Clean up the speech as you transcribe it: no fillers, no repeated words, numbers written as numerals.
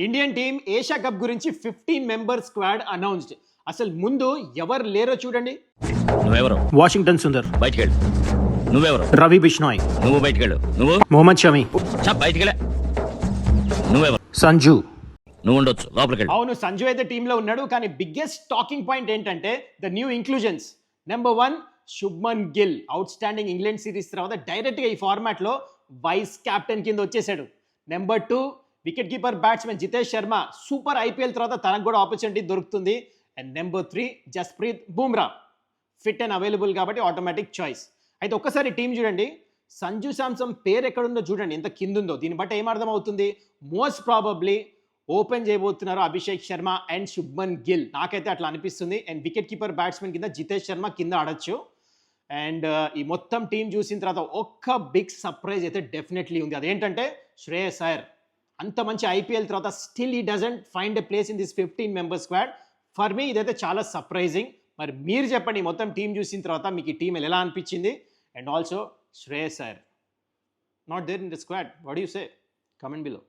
Indian team Asia cup గురించి 15 member squad announced. అసలు ముందు ఎవరు లేరో చూడండి. నువ్వెవరు? వాషింగ్టన్ సుందర్, బయటికి వెళ్ళు. నువ్వెవరు? రవి బిష్నాయ్, నువ్వు బయటికి వెళ్ళు. నువ్వు మొహమ్మద్ షమి, బయటికి వెళ్ళే. నువ్వెవరు? సంజు. నువ్వు ఉండొచ్చు, లోపలికి వెళ్ళు. అవును, సంజు అయితే టీంలో ఉన్నాడు. కానీ బిగ్గెస్ట్ టాకింగ్ పాయింట్ ఏంటంటే the new inclusions. Number 1 Shubman Gill, out standing England series తర్వాత డైరెక్ట్గా ఈ ఫార్మాట్లో వైస్ కెప్టెన్ కింద వచ్చేసాడు. Number 2 wicket keeper batsmen Jitesh Sharma, super IPL తర్వాత తనకు కూడా ఆపర్చునిటీ దొరుకుతుంది. And number 3 Jasprit Bumrah, fit and available కాబట్టి ఆటోమేటిక్ చాయిస్. అయితే ఒక్కసారి టీం చూడండి. సంజు శాంసన్ పేరు ఎక్కడుందో చూడండి, ఎంత కిందుందో. దీన్ని బట్టి ఏమర్థం అవుతుంది? మోస్ట్ ప్రాబబ్లీ ఓపెన్ చేయబోతున్నారు అభిషేక్ శర్మ అండ్ శుభ్మన్ గిల్. నాకైతే అట్లా అనిపిస్తుంది. అండ్ వికెట్ కీపర్ బ్యాట్స్మెన్ కింద జితేష్ శర్మ కింద ఆడొచ్చు. అండ్ ఈ మొత్తం టీం చూసిన తర్వాత ఒక్క బిగ్ సర్ప్రైజ్ అయితే డెఫినెట్లీ ఉంది. అదేంటంటే శ్రేయస్ అయ్యర్. అంత మంచి ఐపీఎల్ తర్వాత స్టిల్ ఈ doesn't find a place in this 15 member squad. For me ఇదైతే చాలా సర్ప్రైజింగ్. మరి మీరు చెప్పండి, మొత్తం టీం చూసిన తర్వాత మీకు ఈ టీం ఎలా అనిపించింది? And also Shreyas Iyer not there in the squad. What you say? Comment below.